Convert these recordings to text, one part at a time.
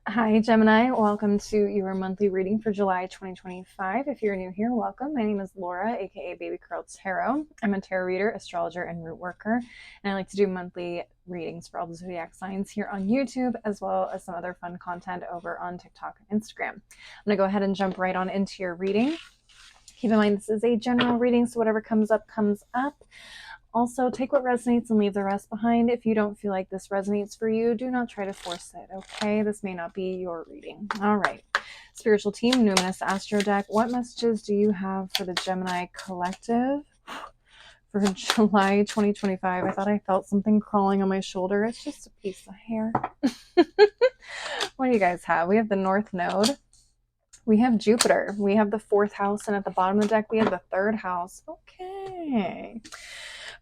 Hi, Gemini. Welcome to your monthly reading for July 2025. If you're new here, welcome. My name is Laura, aka Baby Curl Tarot. I'm a tarot reader, astrologer, and root worker, and I like to do monthly readings for all the zodiac signs here on YouTube, as well as some other fun content over on TikTok and Instagram. I'm going to go ahead and jump right on into your reading. Keep in mind, this is a general reading, so whatever comes up, comes up. Also, take what resonates and leave the rest behind. If you don't feel like this resonates for you, do not try to force it, okay? This may not be your reading. All right. Spiritual team, Numinous Astro Deck, what messages do you have for the Gemini Collective for July 2025? I thought I felt something crawling on my shoulder. It's just a piece of hair. What do you guys have? We have the North Node. We have Jupiter. We have the 4th house, and at the bottom of the deck, we have the 3rd house. Okay.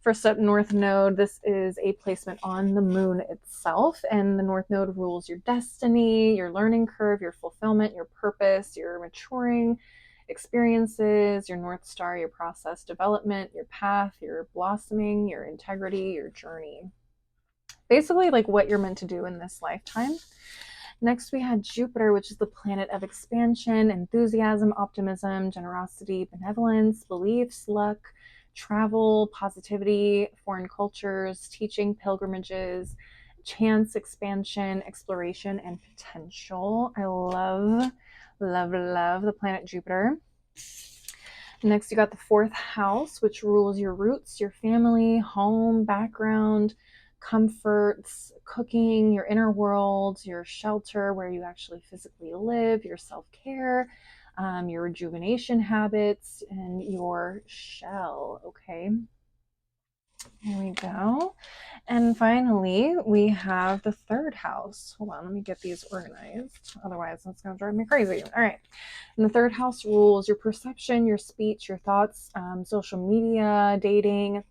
First up, North Node. This is a placement on the moon itself, and the North Node rules your destiny, your learning curve, your fulfillment, your purpose, your maturing experiences, your North Star, your process development, your path, your blossoming, your integrity, your journey. Basically, like what you're meant to do in this lifetime. Next, we had Jupiter, which is the planet of expansion, enthusiasm, optimism, generosity, benevolence, beliefs, luck, travel, positivity, foreign cultures, teaching, pilgrimages, chance, expansion, exploration, and potential. I love the planet Jupiter. Next, you got the 4th house, which rules your roots, your family, home, background, comforts, cooking, your inner world, your shelter, where you actually physically live, your self-care, your rejuvenation habits, and your shell. Okay, here we go. And finally, we have the 3rd house. Hold on, let me get these organized. Otherwise, that's going to drive me crazy. All right. And the 3rd house rules your perception, your speech, your thoughts, social media, dating.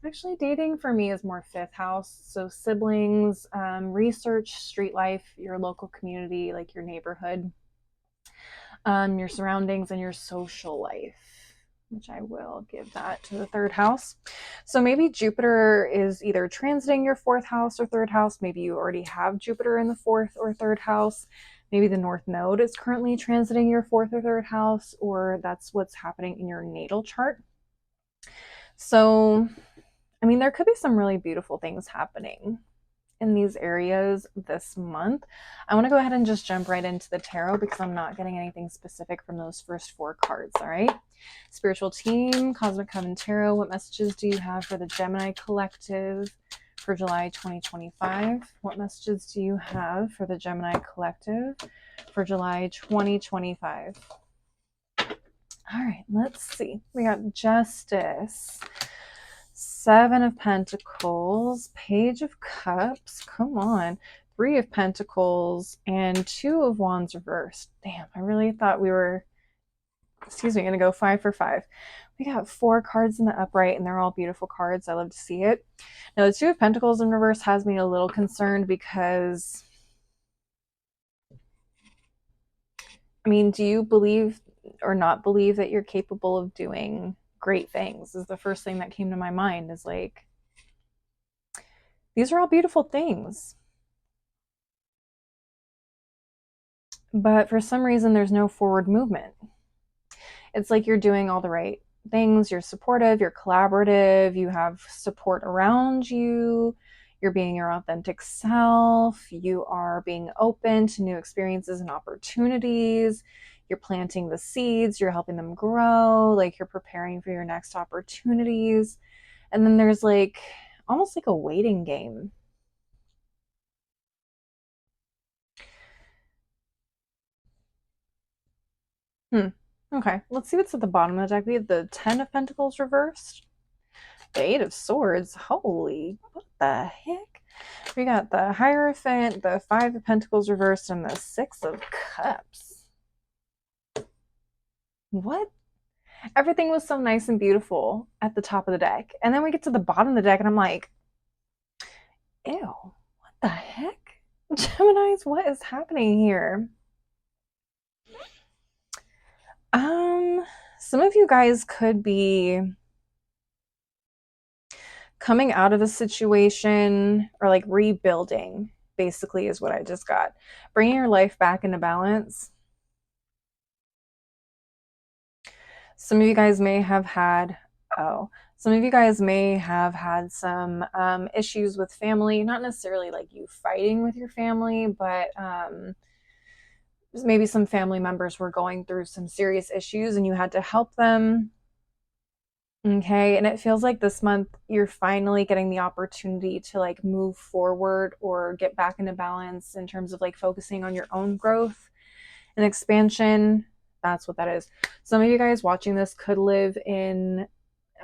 Actually, dating for me is more 5th house. So siblings, research, street life, your local community, like your neighborhood, your surroundings, and your social life, which I will give that to the 3rd house. So maybe Jupiter is either transiting your 4th house or 3rd house. Maybe you already have Jupiter in the 4th or 3rd house. Maybe the North Node is currently transiting your 4th or 3rd house, or that's what's happening in your natal chart. So, I mean, there could be some really beautiful things happening in these areas this month. I want to go ahead and just jump right into the tarot because I'm not getting anything specific from those first 4 cards, all right? Spiritual team, Cosmic Coven Tarot, what messages do you have for the Gemini Collective for July 2025? What messages do you have for the Gemini Collective for July 2025? All right, let's see. We got Justice, 7 of Pentacles, Page of Cups, come on, 3 of Pentacles, and 2 of Wands reversed. Damn, I really thought we were, going to go 5 for 5. We got 4 cards in the upright, and they're all beautiful cards. I love to see it. Now, the 2 of Pentacles in reverse has me a little concerned because, I mean, do you believe or not believe that you're capable of doing great things? Is the first thing that came to my mind. Is like, these are all beautiful things, but for some reason there's no forward movement. It's like you're doing all the right things, you're supportive, you're collaborative, you have support around you, you're being your authentic self, you are being open to new experiences and opportunities, you're planting the seeds, you're helping them grow, like you're preparing for your next opportunities. And then there's like almost like a waiting game. Okay, let's see what's at the bottom of the deck. We have the 10 of Pentacles reversed, the 8 of Swords. Holy, what the heck? We got the Hierophant, the 5 of Pentacles reversed, and the 6 of Cups. What? Everything was so nice and beautiful at the top of the deck. And then we get to the bottom of the deck, and I'm like, ew, what the heck? Geminis, what is happening here? Some of you guys could be coming out of a situation or like rebuilding basically is what I just got. Bringing your life back into balance. Some of you guys may have had, some issues with family, not necessarily like you fighting with your family, but maybe some family members were going through some serious issues and you had to help them. Okay, and it feels like this month you're finally getting the opportunity to like move forward or get back into balance in terms of like focusing on your own growth and expansion. That's what that is. Some of you guys watching this could live in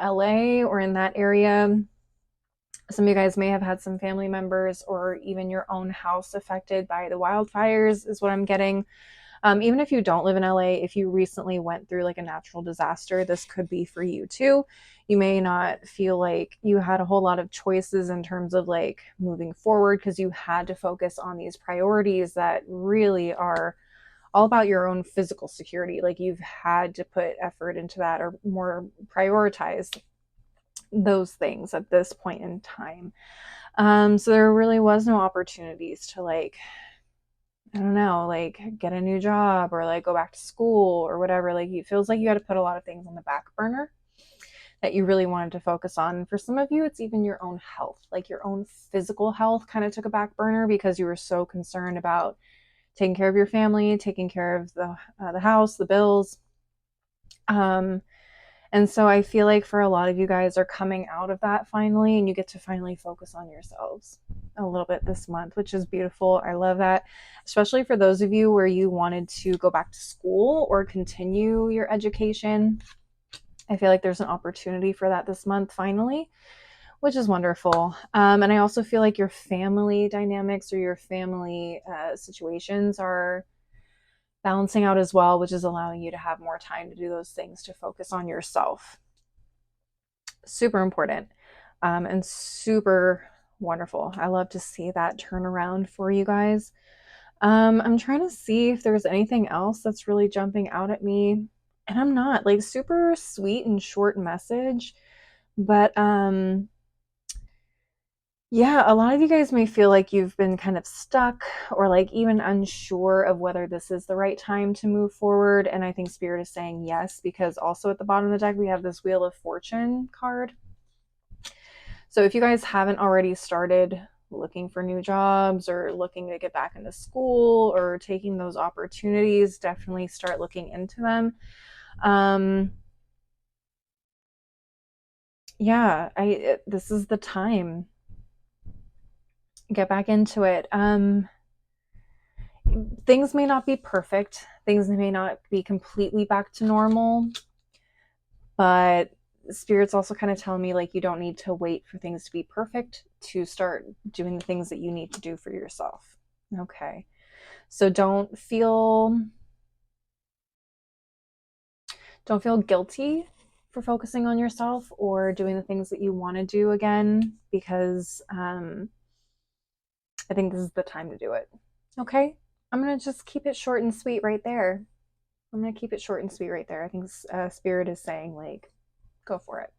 LA or in that area. Some of you guys may have had some family members or even your own house affected by the wildfires, is what I'm getting. Even if you don't live in LA, if you recently went through like a natural disaster, this could be for you too. You may not feel like you had a whole lot of choices in terms of like moving forward because you had to focus on these priorities that really are all about your own physical security. Like you've had to put effort into that or more prioritize those things at this point in time. So there really was no opportunities to like, I don't know, like get a new job or like go back to school or whatever. Like it feels like you had to put a lot of things on the back burner that you really wanted to focus on. And for some of you, it's even your own health, like your own physical health kind of took a back burner because you were so concerned about taking care of your family, taking care of the house, the bills. And so I feel like for a lot of you guys are coming out of that finally, and you get to finally focus on yourselves a little bit this month, which is beautiful. I love that, especially for those of you where you wanted to go back to school or continue your education. I feel like there's an opportunity for that this month finally, which is wonderful. And I also feel like your family dynamics or your family situations are balancing out as well, which is allowing you to have more time to do those things to focus on yourself. Super important and super wonderful. I love to see that turn around for you guys. I'm trying to see if there's anything else that's really jumping out at me. And I'm not like super sweet and short message, but yeah, a lot of you guys may feel like you've been kind of stuck or like even unsure of whether this is the right time to move forward. And I think Spirit is saying yes, because also at the bottom of the deck, we have this Wheel of Fortune card. So if you guys haven't already started looking for new jobs or looking to get back into school or taking those opportunities, definitely start looking into them. Yeah, this is the time. Get back into it. Things may not be perfect. Things may not be completely back to normal, but Spirit's also kind of telling me like you don't need to wait for things to be perfect to start doing the things that you need to do for yourself. Okay. So don't feel guilty for focusing on yourself or doing the things that you want to do again, because I think this is the time to do it. Okay. I'm going to just keep it short and sweet right there. I'm going to keep it short and sweet right there. I think Spirit is saying, like, go for it.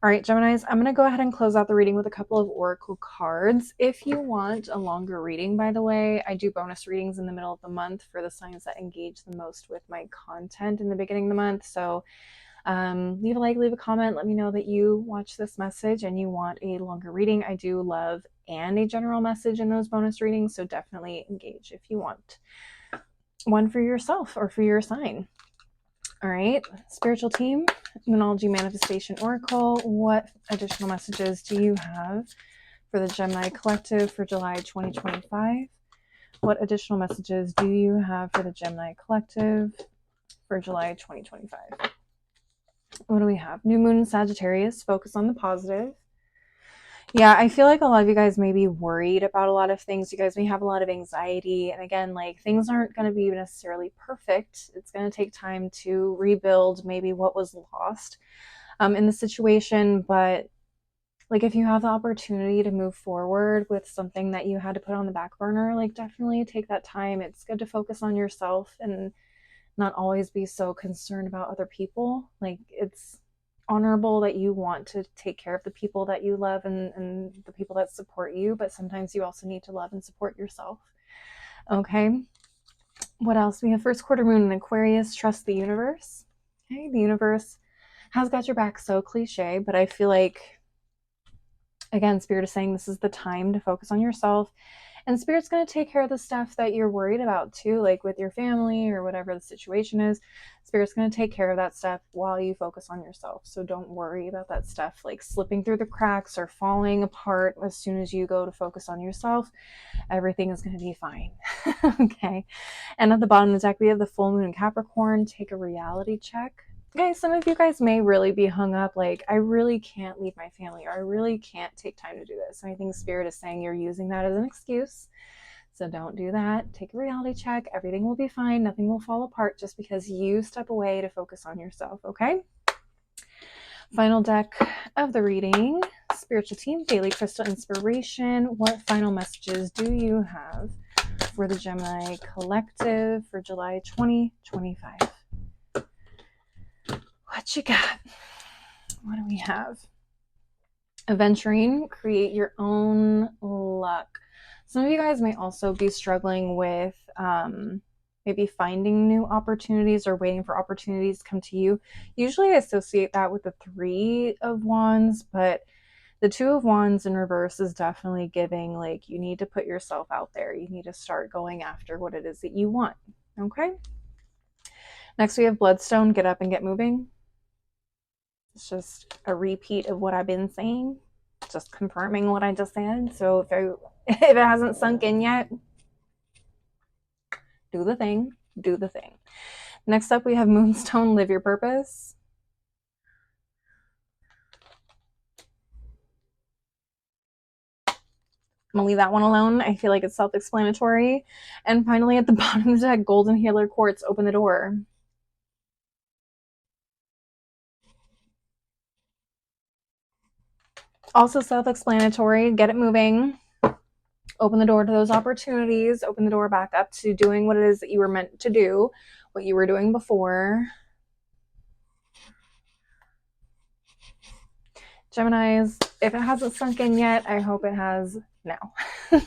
All right, Geminis, I'm going to go ahead and close out the reading with a couple of oracle cards. If you want a longer reading, by the way, I do bonus readings in the middle of the month for the signs that engage the most with my content in the beginning of the month. So leave a like, leave a comment. Let me know that you watch this message and you want a longer reading. I do love and a general message in those bonus readings, so definitely engage if you want one for yourself or for your sign. All right, spiritual team, Numerology Manifestation Oracle, what additional messages do you have for the Gemini Collective for July 2025? What additional messages do you have for the Gemini Collective for July 2025? What do we have? New Moon Sagittarius, focus on the positive. Yeah, I feel like a lot of you guys may be worried about a lot of things. You guys may have a lot of anxiety. And again, like things aren't going to be necessarily perfect. It's going to take time to rebuild maybe what was lost in the situation. But like if you have the opportunity to move forward with something that you had to put on the back burner, like definitely take that time. It's good to focus on yourself and not always be so concerned about other people. Like it's honorable that you want to take care of the people that you love and the people that support you, but sometimes you also need to love and support yourself. Okay. What else? We have first quarter moon in Aquarius. Trust the universe. Okay. The universe has got your back. So cliche, but I feel like, again, Spirit is saying this is the time to focus on yourself. And Spirit's going to take care of the stuff that you're worried about too, like with your family or whatever the situation is. Spirit's going to take care of that stuff while you focus on yourself. So don't worry about that stuff like slipping through the cracks or falling apart as soon as you go to focus on yourself. Everything is going to be fine. Okay. And at the bottom of the deck, we have the full moon in Capricorn. Take a reality check. Okay, some of you guys may really be hung up like, I really can't leave my family, or I really can't take time to do this. And I think Spirit is saying you're using that as an excuse. So don't do that. Take a reality check. Everything will be fine. Nothing will fall apart just because you step away to focus on yourself, okay? Final deck of the reading, Spiritual Team, Daily Crystal Inspiration. What final messages do you have for the Gemini Collective for July 2025? What you got? What do we have? Adventuring, create your own luck. Some of you guys may also be struggling with maybe finding new opportunities or waiting for opportunities to come to you. Usually I associate that with the 3 of Wands, but the 2 of Wands in reverse is definitely giving like you need to put yourself out there. You need to start going after what it is that you want. Okay. Next we have Bloodstone, get up and get moving. It's just a repeat of what I've been saying, just confirming what I just said. So if it hasn't sunk in yet, do the thing, do the thing. Next up, we have Moonstone, live your purpose. I'm gonna leave that one alone. I feel like it's self-explanatory. And finally, at the bottom of the deck, Golden Healer Quartz, open the door. Also self-explanatory, get it moving. Open the door to those opportunities. Open the door back up to doing what it is that you were meant to do, what you were doing before. Geminis, if it hasn't sunk in yet, I hope it has now. All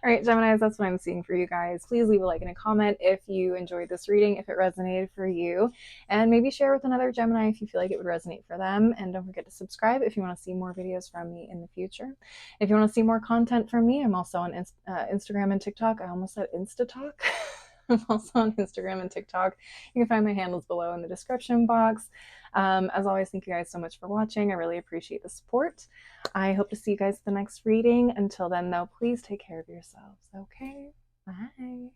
right, Geminis, that's what I'm seeing for you guys. Please leave a like and a comment if you enjoyed this reading, if it resonated for you, and maybe share with another Gemini if you feel like it would resonate for them. And don't forget to subscribe if you want to see more videos from me in the future. If you want to see more content from me, I'm also on Instagram and TikTok. I almost said Instatalk. I'm also on Instagram and TikTok. You can find my handles below in the description box. As always, thank you guys so much for watching. I really appreciate the support. I hope to see you guys at the next reading. Until then, though, please take care of yourselves. Okay? Bye.